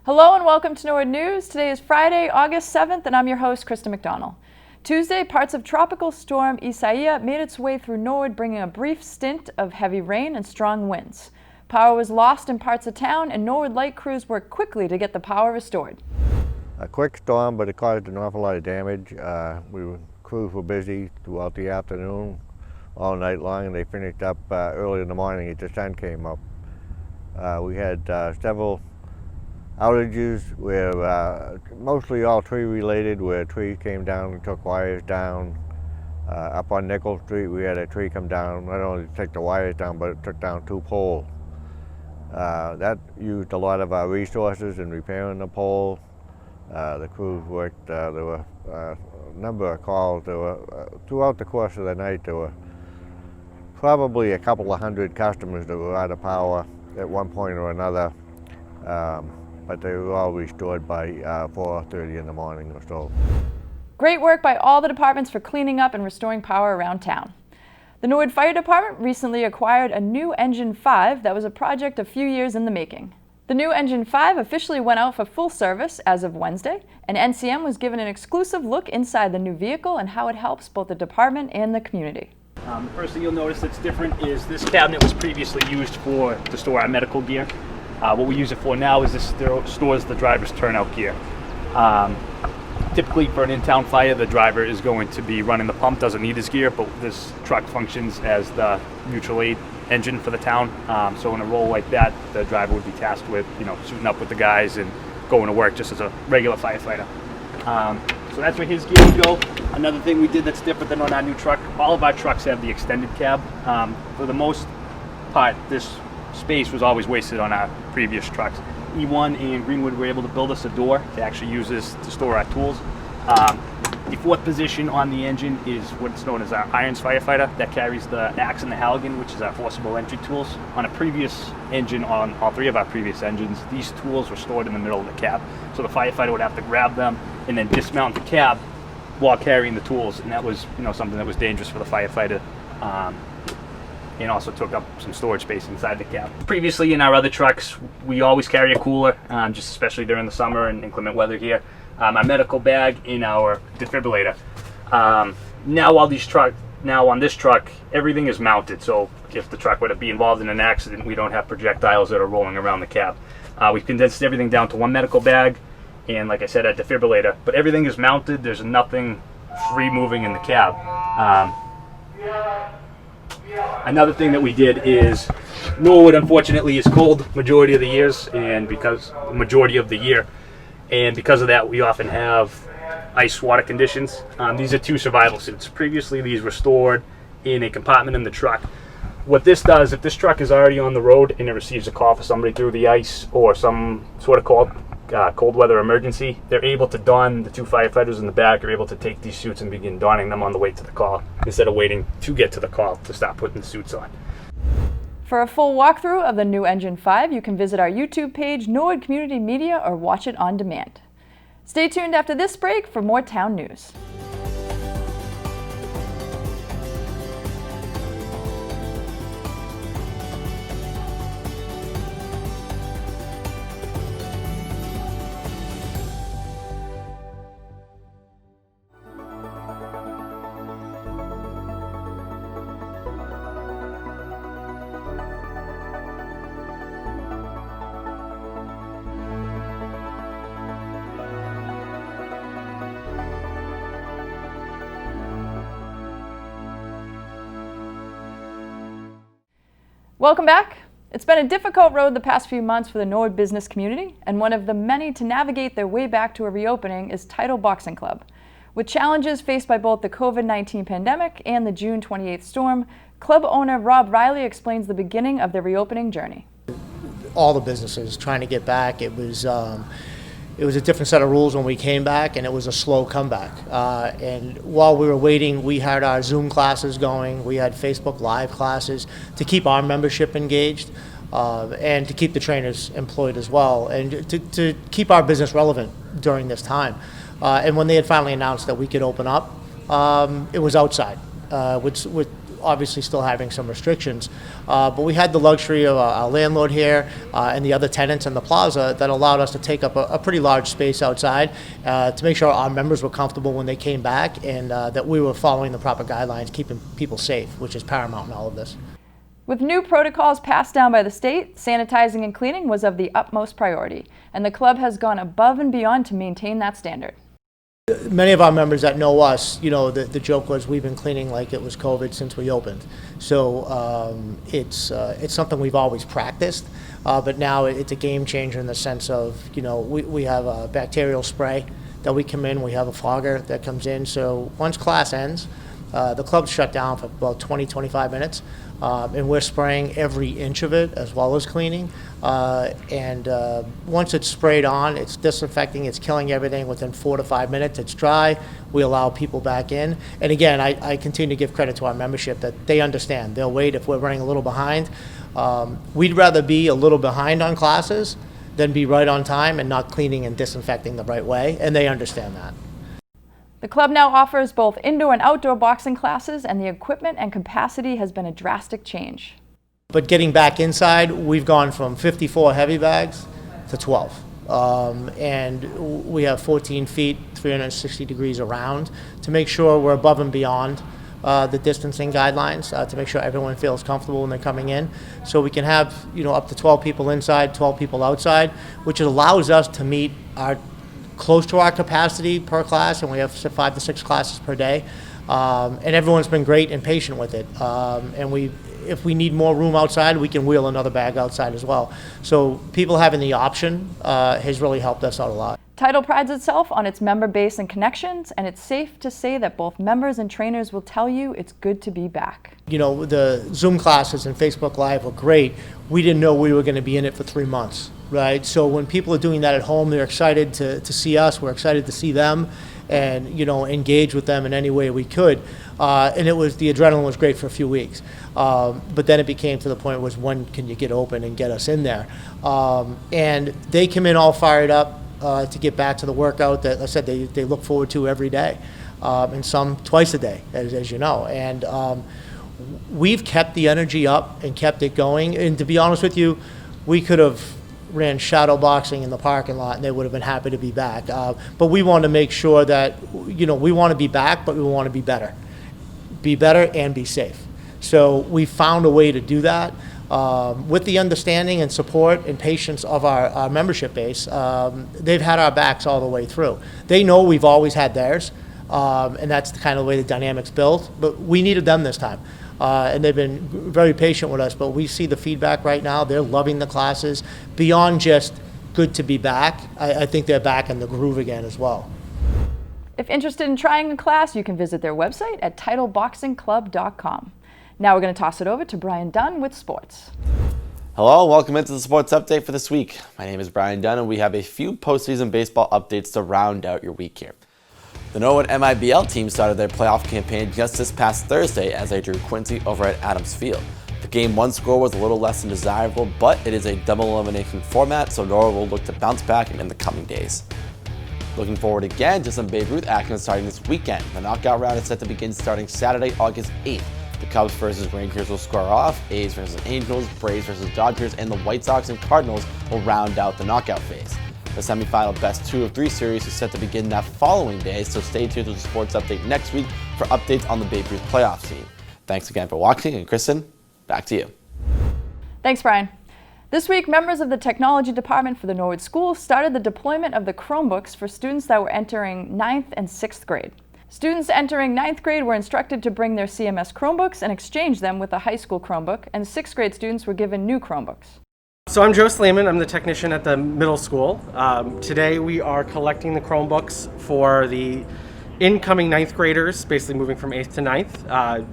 Hello and welcome to Norwood News. Today is Friday, August 7th, and I'm your host, Krista McDonald. Tuesday, parts of Tropical Storm Isaiah made its way through Norwood, bringing a brief stint of heavy rain and strong winds. Power was lost in parts of town, and Norwood light crews worked quickly to get the power restored. A quick storm, but it caused an awful lot of damage. Crews were busy throughout the afternoon, all night long, and they finished up early in the morning as the sun came up. We had several outages where mostly all tree related, where trees came down and took wires down. Up on Nickel Street we had a tree come down, not only to take the wires down, but it took down 2 poles. That used a lot of our resources in repairing the pole. The crews worked, there were a number of calls. There were, throughout the course of the night, there were probably a couple of hundred customers that were out of power at one point or another. But they were all restored by 4:30 in the morning or so. Great work by all the departments for cleaning up and restoring power around town. The Norwood Fire Department recently acquired a new Engine 5 that was a project a few years in the making. The new Engine 5 officially went out for full service as of Wednesday, and NCM was given an exclusive look inside the new vehicle and how it helps both the department and the community. The first thing you'll notice that's different is this cabinet was previously used to store our medical gear. What we use it for now is this stores the driver's turnout gear. Typically for an in-town fire, the driver is going to be running the pump, doesn't need his gear, but this truck functions as the mutual aid engine for the town. So in a role like that, the driver would be tasked with, suiting up with the guys and going to work just as a regular firefighter. So that's where his gear would go. Another thing we did that's different than on our new truck, all of our trucks have the extended cab. For the most part, this space was always wasted on our previous trucks. E1 and Greenwood were able to build us a door to actually use this to store our tools. The fourth position on the engine is what's known as our irons firefighter. That carries the axe and the Halligan, which is our forcible entry tools. On a previous engine, on all 3 of our previous engines, these tools were stored in the middle of the cab. So the firefighter would have to grab them and then dismount the cab while carrying the tools, and that was something that was dangerous for the firefighter. And also took up some storage space inside the cab. Previously in our other trucks, we always carry a cooler, just especially during the summer and inclement weather here. Our medical bag in our defibrillator. Now on this truck, everything is mounted, so if the truck were to be involved in an accident, we don't have projectiles that are rolling around the cab. We've condensed everything down to one medical bag, and like I said, a defibrillator, but everything is mounted. There's nothing free moving in the cab. Another thing that we did is Norwood, unfortunately, is cold majority of the year, and because of that, we often have ice water conditions. These are 2 survival suits. Previously, these were stored in a compartment in the truck. What this does, if this truck is already on the road and it receives a call for somebody through the ice or some sort of cold weather emergency, they're able to don, the 2 firefighters in the back are able to take these suits and begin donning them on the way to the call, instead of waiting to get to the call to start putting the suits on. For a full walkthrough of the new Engine 5, you can visit our YouTube page, Norwood Community Media, or watch it on demand. Stay tuned after this break for more town news. Welcome back. It's been a difficult road the past few months for the Norwood business community, and one of the many to navigate their way back to a reopening is Title Boxing Club. With challenges faced by both the COVID-19 pandemic and the June 28th storm, club owner Rob Riley explains the beginning of their reopening journey. All the businesses trying to get back, it was a different set of rules when we came back, and it was a slow comeback. And while we were waiting, we had our Zoom classes going, we had Facebook Live classes to keep our membership engaged and to keep the trainers employed as well, and to keep our business relevant during this time. And when they had finally announced that we could open up, it was outside with obviously still having some restrictions. But we had the luxury of our landlord here and the other tenants in the plaza that allowed us to take up a pretty large space outside to make sure our members were comfortable when they came back, and that we were following the proper guidelines, keeping people safe, which is paramount in all of this. With new protocols passed down by the state, sanitizing and cleaning was of the utmost priority, and the club has gone above and beyond to maintain that standard. Many of our members that know us, the joke was we've been cleaning like it was COVID since we opened. So it's something we've always practiced, but now it's a game changer in the sense of, we have a bacterial spray that we come in, we have a fogger that comes in. So once class ends, the club's shut down for about 20-25 minutes, and we're spraying every inch of it as well as cleaning. And once it's sprayed on, it's disinfecting, it's killing everything within 4 to 5 minutes. It's dry. We allow people back in. And again, I continue to give credit to our membership that they understand. They'll wait if we're running a little behind. We'd rather be a little behind on classes than be right on time and not cleaning and disinfecting the right way, and they understand that. The club now offers both indoor and outdoor boxing classes, and the equipment and capacity has been a drastic change. But getting back inside, we've gone from 54 heavy bags to 12. And we have 14 feet, 360 degrees around to make sure we're above and beyond the distancing guidelines, to make sure everyone feels comfortable when they're coming in. So we can have, up to 12 people inside, 12 people outside, which allows us to meet close to our capacity per class, and we have 5 to 6 classes per day. And everyone's been great and patient with it. And if we need more room outside, we can wheel another bag outside as well. So people having the option has really helped us out a lot. Title prides itself on its member base and connections, and it's safe to say that both members and trainers will tell you it's good to be back. The Zoom classes and Facebook Live were great. We didn't know we were going to be in it for 3 months, right? So when people are doing that at home, they're excited to see us. We're excited to see them and, engage with them in any way we could. And the adrenaline was great for a few weeks. But then it became to the point was, when can you get open and get us in there? And they come in all fired up to get back to the workout that I said they look forward to every day, and some twice a day, as you know. And we've kept the energy up and kept it going. And to be honest with you, we could have ran shadow boxing in the parking lot and they would have been happy to be back. But we want to make sure that, we want to be back, but we want to be better. Be better and be safe. So we found a way to do that. With the understanding and support and patience of our membership base, they've had our backs all the way through. They know we've always had theirs, and that's the kind of way the dynamic's built, but we needed them this time. And they've been very patient with us, but we see the feedback right now. They're loving the classes. Beyond just good to be back, I think they're back in the groove again as well. If interested in trying a class, you can visit their website at titleboxingclub.com. Now we're going to toss it over to Brian Dunn with sports. Hello, welcome into the sports update for this week. My name is Brian Dunn, and we have a few postseason baseball updates to round out your week here. The Norwood MIBL team started their playoff campaign just this past Thursday as they drew Quincy over at Adams Field. The Game 1 score was a little less than desirable, but it is a double elimination format, so Norwood will look to bounce back in the coming days. Looking forward again to some Babe Ruth action starting this weekend. The knockout round is set to begin starting Saturday, August 8th. The Cubs versus Rangers will square off, A's versus Angels, Braves versus Dodgers, and the White Sox and Cardinals will round out the knockout phase. The semifinal best 2 of 3 series is set to begin that following day, so stay tuned to the Sports Update next week for updates on the Babe Ruth playoff scene. Thanks again for watching, and Kristen, back to you. Thanks, Brian. This week, members of the technology department for the Norwood School started the deployment of the Chromebooks for students that were entering 9th and 6th grade. Students entering 9th grade were instructed to bring their CMS Chromebooks and exchange them with a high school Chromebook, and 6th grade students were given new Chromebooks. So I'm Joe Slayman, I'm the technician at the middle school. Today we are collecting the Chromebooks for the incoming 9th graders, basically moving from 8th to 9th.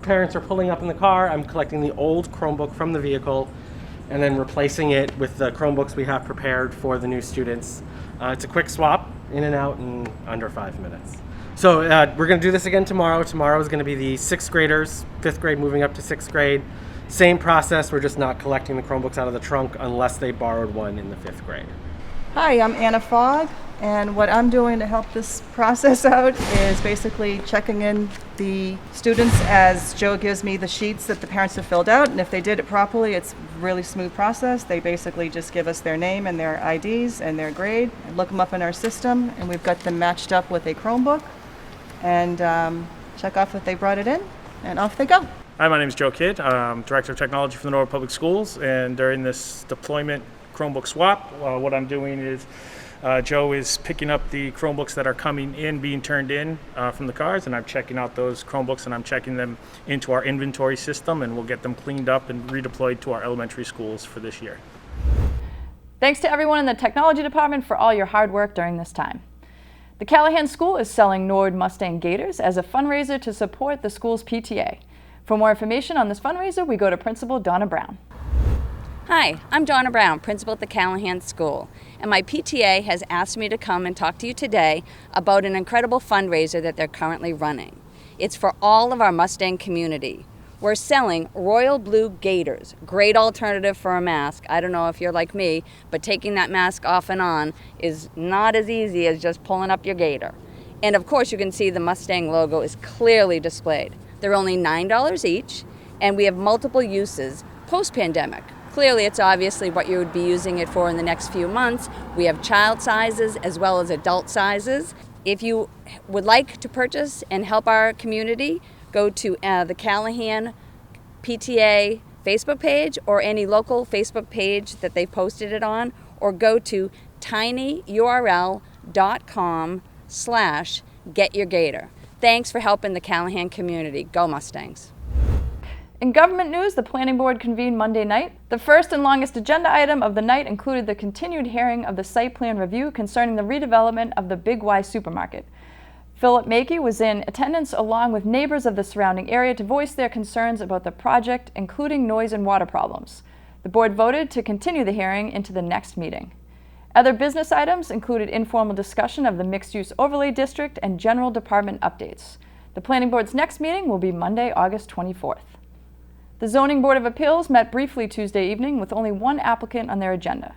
Parents are pulling up in the car, I'm collecting the old Chromebook from the vehicle and then replacing it with the Chromebooks we have prepared for the new students. It's a quick swap, in and out in under 5 minutes. So we're going to do this again tomorrow. Tomorrow is going to be the 6th graders, 5th grade moving up to 6th grade. Same process, we're just not collecting the Chromebooks out of the trunk unless they borrowed one in the 5th grade. Hi, I'm Anna Fogg, and what I'm doing to help this process out is basically checking in the students as Joe gives me the sheets that the parents have filled out, and if they did it properly, it's a really smooth process. They basically just give us their name and their IDs and their grade, and look them up in our system, and we've got them matched up with a Chromebook, and check off if they brought it in, and off they go. Hi, my name is Joe Kidd. I'm Director of Technology for the Norwood Public Schools, and during this deployment Chromebook swap, what I'm doing is Joe is picking up the Chromebooks that are coming in, being turned in from the cars, and I'm checking out those Chromebooks and I'm checking them into our inventory system, and we'll get them cleaned up and redeployed to our elementary schools for this year. Thanks to everyone in the technology department for all your hard work during this time. The Callahan School is selling Norwood Mustang Gators as a fundraiser to support the school's PTA. For more information on this fundraiser, we go to Principal Donna Brown. Hi, I'm Donna Brown, principal at the Callahan School, and my PTA has asked me to come and talk to you today about an incredible fundraiser that they're currently running. It's for all of our Mustang community. We're selling royal blue gaiters, great alternative for a mask. I don't know if you're like me, but taking that mask off and on is not as easy as just pulling up your gaiter. And of course you can see the Mustang logo is clearly displayed. They're only $9 each, and we have multiple uses post-pandemic. Clearly, it's obviously what you would be using it for in the next few months. We have child sizes as well as adult sizes. If you would like to purchase and help our community, go to the Callahan PTA Facebook page or any local Facebook page that they posted it on, or go to tinyurl.com/getyourgator. Thanks for helping the Callahan community. Go Mustangs. In government news, the Planning Board convened Monday night. The first and longest agenda item of the night included the continued hearing of the site plan review concerning the redevelopment of the Big Y supermarket. Philip Mackey was in attendance along with neighbors of the surrounding area to voice their concerns about the project, including noise and water problems. The board voted to continue the hearing into the next meeting. Other business items included informal discussion of the mixed-use overlay district and general department updates. The Planning Board's next meeting will be Monday, August 24th. The Zoning Board of Appeals met briefly Tuesday evening with only one applicant on their agenda.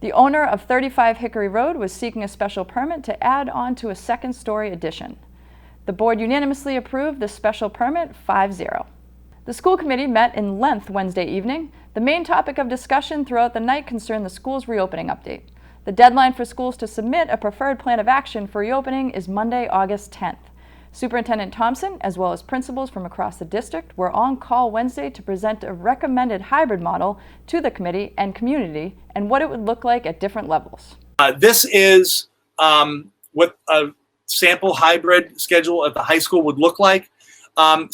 The owner of 35 Hickory Road was seeking a special permit to add on to a second-story addition. The board unanimously approved the special permit 5-0. The school committee met in length Wednesday evening. The main topic of discussion throughout the night concerned the school's reopening update. The deadline for schools to submit a preferred plan of action for reopening is Monday, August 10th. Superintendent Thompson, as well as principals from across the district, were on call Wednesday to present a recommended hybrid model to the committee and community and what it would look like at different levels. This is what a sample hybrid schedule at the high school would look like. And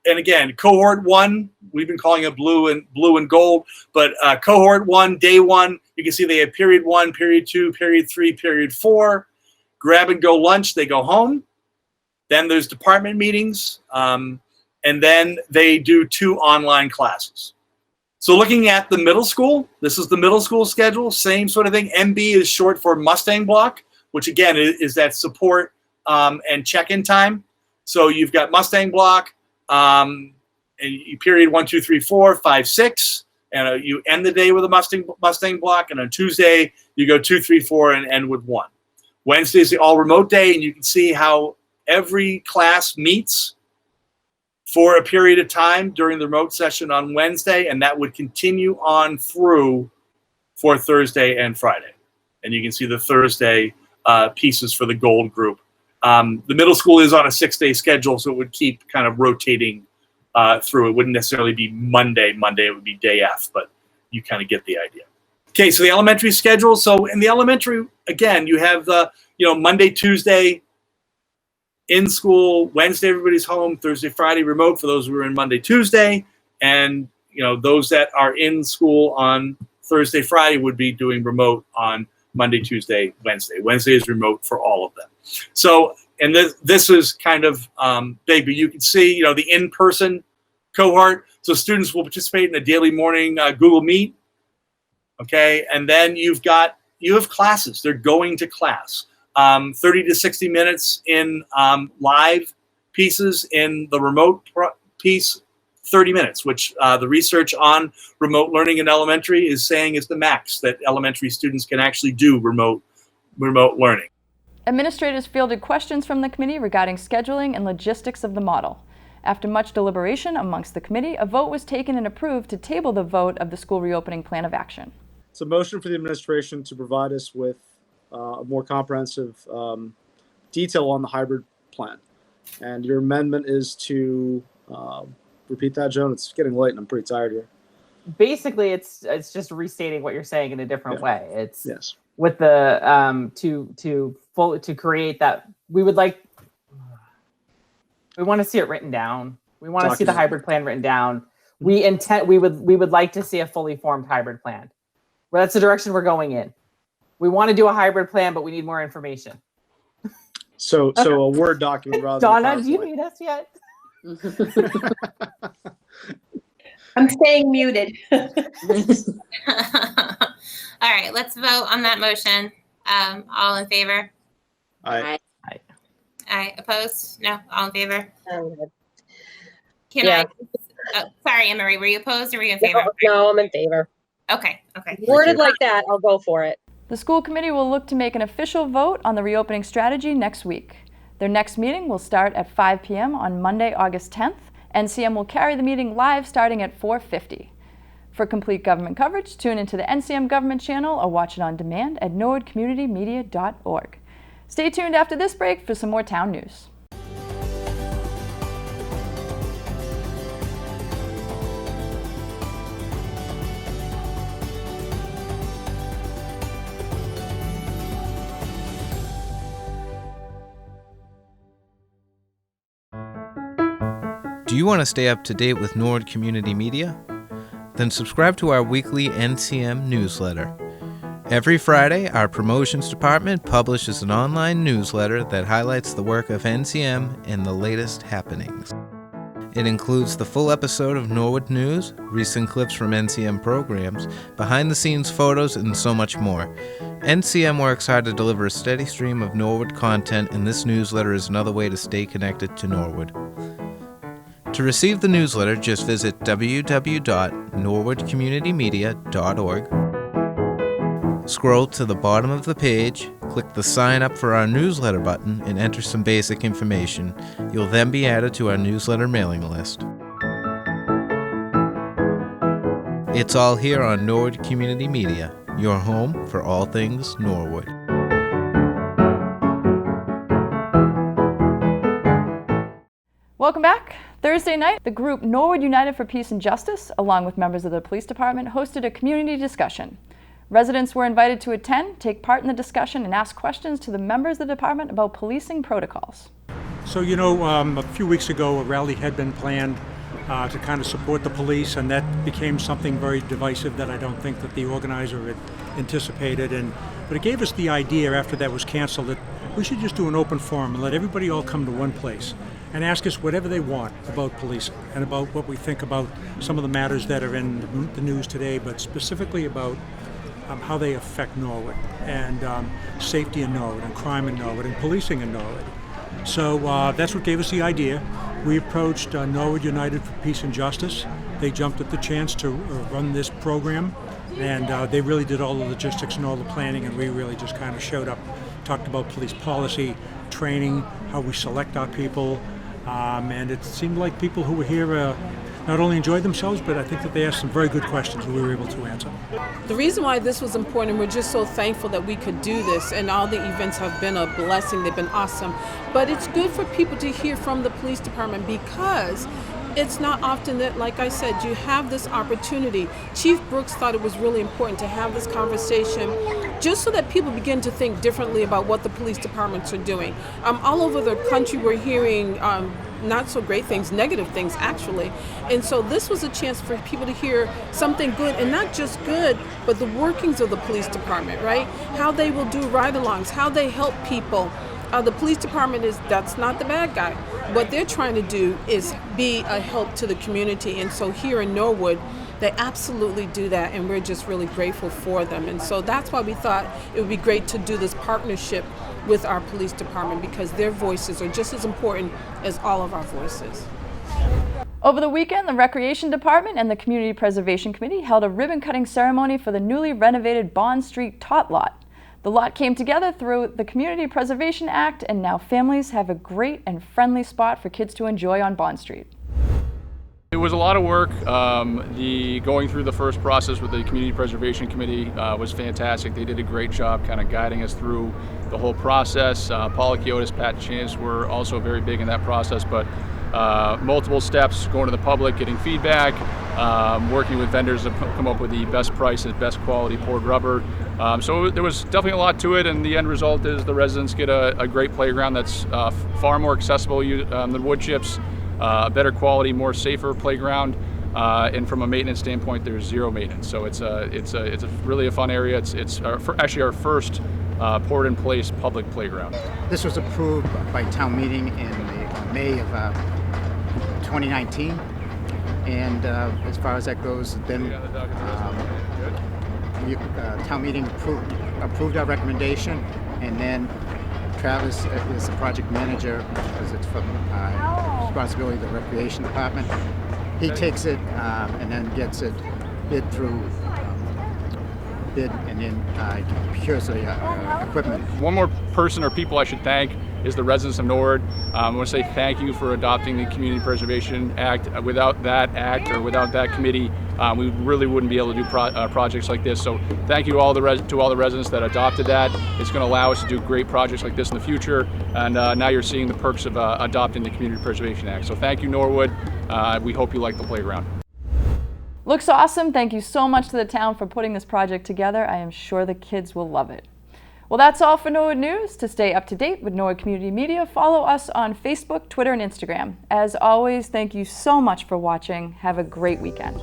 again, cohort 1, we've been calling it blue and gold, but cohort 1, day 1, you can see they have period 1, period 2, period 3, period 4. Grab and go lunch, they go home. Then there's department meetings, and then they do 2 online classes. So looking at the middle school, this is the middle school schedule, same sort of thing. MB is short for Mustang Block, which again is that support and check-in time. So you've got Mustang Block, and period 1, 2, 3, 4, 5, 6, and you end the day with a Mustang Block, and on Tuesday you go 2, 3, 4, and end with 1. Wednesday is the all remote day, and you can see how every class meets for a period of time during the remote session on Wednesday, and that would continue on through for Thursday and Friday. And you can see the Thursday pieces for the gold group. The middle school is on a 6-day schedule, so it would keep kind of rotating through. It wouldn't necessarily be Monday. Monday, it would be day F, but you kind of get the idea. Okay, so the elementary schedule. So in the elementary, again, you have the Monday, Tuesday, in school, Wednesday everybody's home, Thursday, Friday remote for those who are in Monday, Tuesday, and those that are in school on Thursday, Friday would be doing remote on Monday, Tuesday, Wednesday. Wednesday is remote for all of them. So, and this is kind of big, but you can see the in-person cohort. So students will participate in a daily morning Google Meet. Okay, and then you have classes. They're going to class. 30 to 60 minutes in live pieces in the remote piece, 30 minutes, which the research on remote learning in elementary is saying is the max that elementary students can actually do remote learning. Administrators fielded questions from the committee regarding scheduling and logistics of the model. After much deliberation amongst the committee, a vote was taken and approved to table the vote of the school reopening plan of action. It's a motion for the administration to provide us with a more comprehensive detail on the hybrid plan. And your amendment is to repeat that, Joan. It's getting late and I'm pretty tired here. Basically, it's just restating what you're saying in a different way. It's yes. With the to create that we want to see it written down. We want to see the hybrid plan written down. We would like to see a fully formed hybrid plan. Well, that's the direction we're going in. We want to do a hybrid plan, but we need more information. So a Word document rather than Donna, do you need us yet? I'm staying muted. All right, let's vote on that motion. All in favor? Aye. Aye. Opposed? No. All in favor? Yeah. Sorry, Anne-Marie, were you opposed or were you in favor? No, I'm in favor. Okay. Worded like that, I'll go for it. The school committee will look to make an official vote on the reopening strategy next week. Their next meeting will start at 5 p.m. on Monday, August 10th. NCM will carry the meeting live starting at 4:50. For complete government coverage, tune into the NCM government channel or watch it on demand at norwoodcommunitymedia.org. Stay tuned after this break for some more town news. Do you want to stay up to date with Norwood Community Media? Then subscribe to our weekly NCM Newsletter. Every Friday, our promotions department publishes an online newsletter that highlights the work of NCM and the latest happenings. It includes the full episode of Norwood News, recent clips from NCM programs, behind-the-scenes photos, and so much more. NCM works hard to deliver a steady stream of Norwood content, and this newsletter is another way to stay connected to Norwood. To receive the newsletter, just visit www.norwoodcommunitymedia.org. Scroll to the bottom of the page, click the Sign Up for Our Newsletter button, and enter some basic information. You'll then be added to our newsletter mailing list. It's all here on Norwood Community Media, your home for all things Norwood. Welcome back. Thursday night, the group Norwood United for Peace and Justice, along with members of the police department, hosted a community discussion. Residents were invited to attend, take part in the discussion, and ask questions to the members of the department about policing protocols. So, a few weeks ago, a rally had been planned to kind of support the police, and that became something very divisive that I don't think that the organizer had anticipated. But it gave us the idea after that was canceled that we should just do an open forum and let everybody all come to one place and ask us whatever they want about policing and about what we think about some of the matters that are in the news today, but specifically about how they affect Norwood and safety in Norwood and crime in Norwood and policing in Norwood. So that's what gave us the idea. We approached Norwood United for Peace and Justice. They jumped at the chance to run this program, and they really did all the logistics and all the planning, and we really just kind of showed up, talked about police policy, training, how we select our people, and it seemed like people who were here not only enjoyed themselves, but I think that they asked some very good questions and we were able to answer. The reason why this was important, we're just so thankful that we could do this, and all the events have been a blessing. They've been awesome. But it's good for people to hear from the police department because it's not often that, like I said, you have this opportunity. Chief Brooks thought it was really important to have this conversation just so that people begin to think differently about what the police departments are doing. All over the country we're hearing not so great things, negative things actually. And so this was a chance for people to hear something good, and not just good, but the workings of the police department, right? How they will do ride-alongs, how they help people. The police department that's not the bad guy. What they're trying to do is be a help to the community. And so here in Norwood, they absolutely do that, and we're just really grateful for them. And so that's why we thought it would be great to do this partnership with our police department, because their voices are just as important as all of our voices. Over the weekend, the Recreation Department and the Community Preservation Committee held a ribbon-cutting ceremony for the newly renovated Bond Street Tot Lot. The lot came together through the Community Preservation Act, and now families have a great and friendly spot for kids to enjoy on Bond Street. It was a lot of work. Going through the first process with the Community Preservation Committee was fantastic. They did a great job kind of guiding us through the whole process. Paula Kiotis, Pat Chance were also very big in that process, but multiple steps, going to the public, getting feedback, working with vendors to come up with the best prices, best quality poured rubber. So there was definitely a lot to it, and the end result is the residents get a great playground that's far more accessible than wood chips. Better quality, more safer playground, and from a maintenance standpoint, there's zero maintenance. So it's a really a fun area. It's actually our first poured in place public playground. This was approved by town meeting in May of 2019, and as far as that goes, then town meeting approved our recommendation, and then Travis is the project manager because it's from responsibility of the Recreation Department. He takes it and then gets it bid and then procures the equipment. One more person or people I should thank is the residents of Norwood. I want to say thank you for adopting the Community Preservation Act. Without that act or without that committee, we really wouldn't be able to do projects like this. So thank you to all the residents that adopted that. It's going to allow us to do great projects like this in the future. And now you're seeing the perks of adopting the Community Preservation Act. So thank you, Norwood. We hope you like the playground. Looks awesome. Thank you so much to the town for putting this project together. I am sure the kids will love it. Well, that's all for Norwood News. To stay up to date with Norwood Community Media, follow us on Facebook, Twitter, and Instagram. As always, thank you so much for watching. Have a great weekend.